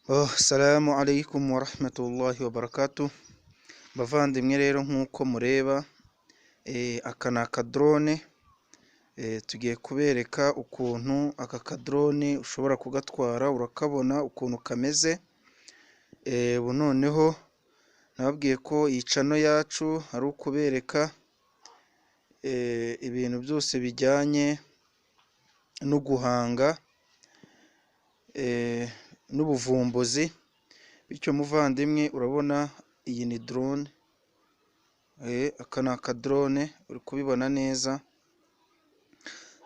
Assalamu alaikum wa rahmatullahi wa barakatuh. Bavandimwe rero nk'uko mureba aka ni akadrone, tugiye kubereka ukuntu aka kadrone ushobora kugatwara, urakabona ukuntu kameze. Ubu noneho nababwiye ko iyi channel yacu ari ukubereka ibintu byose bijyanye no guhanga n'ubuvumbuzi. Bityo muvandimwe urabona iyi ni drone, aka ni akadrone uri kubibona neza.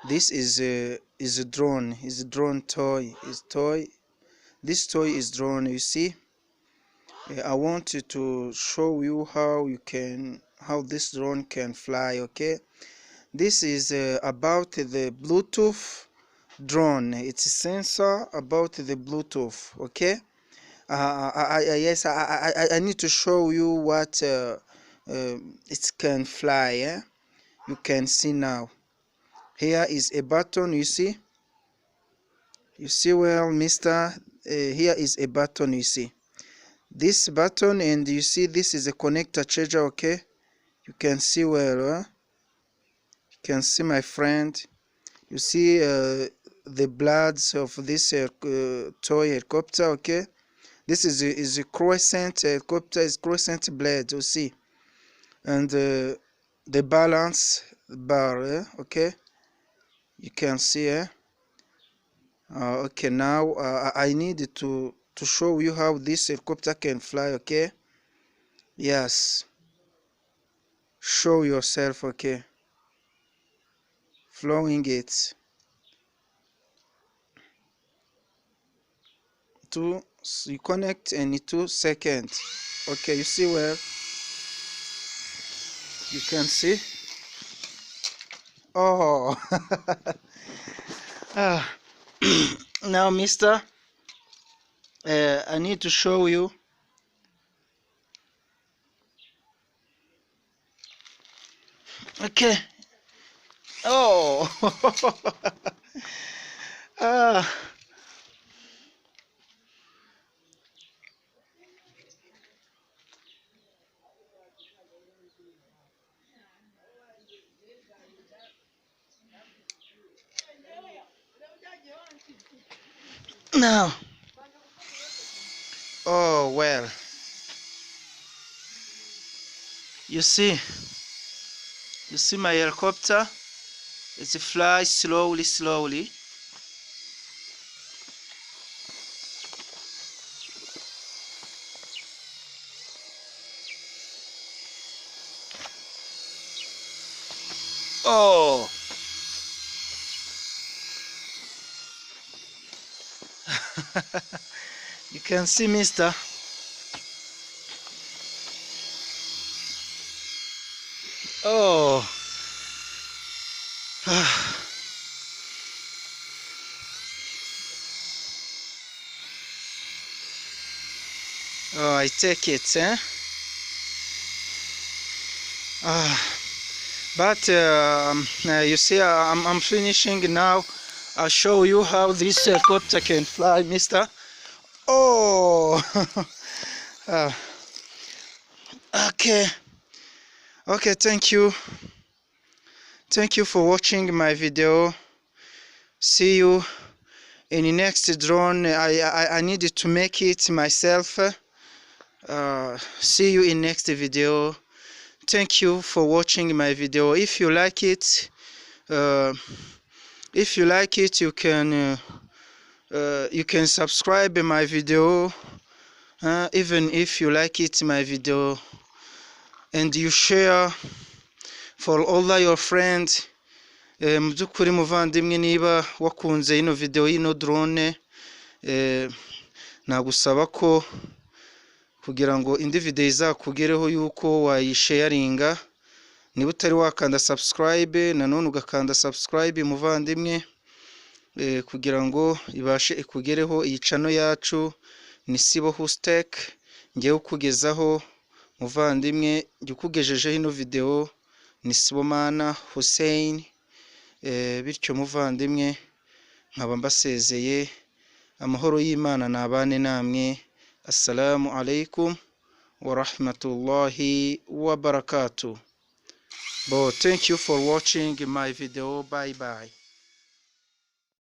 This is a drone, is drone toy, this toy is drone. You see, I want to show you how this drone can fly. Okay, this is about the Bluetooth drone. It's a sensor about the Bluetooth. Okay, yes, I need to show you what it can fly. You can see now. Here is a button. You see well, mister. Here is a button. You see this button, and you see this is a connector charger. Okay, you can see well. You can see, my friend. You see the blades of this toy helicopter. Okay, this is a crescent helicopter, is crescent blade. You see, and the balance bar. Okay, you can see. Okay, now I need to show you how this helicopter can fly. Okay, yes, show yourself. Okay, flying it. You connect in 2 seconds. Okay, you see well, you can see. Oh now, mister, I need to show you. Okay. Oh now, oh well, you see my helicopter. It flies slowly. Oh you can see, mister. Oh oh, I take it, but you see, I'm finishing now. I'll show you how this helicopter can fly, mister. Oh okay, thank you for watching my video. See you in the next drone. I needed to make it myself. See you in next video. Thank you for watching my video. If you like it, you can subscribe my video, even if you like it my video, and you share for all your friends. Mu by'ukuri muvandimwe, niba wakunze ino video y'ino drone, nagusaba ko kugira ngo indi video izakugereho yuko wayisharinga. Niba utari wakanda subscribe, nanone ugakanda subscribe muvandimwe, kugira ngo ibashe ikugereho. Iyi channel yacu ni Sibo Hustek, ngiye kukugezaho muvandimwe. Njye ukugejejeho ino video ni Sibomana Hussein. Bityo muvandimwe, nkaba mbasezeye. amahoro y'Imana nabane namwe. Assalamu alaikum wa rahmatullahi wa barakatuh. Thank you for watching my video. Bye bye.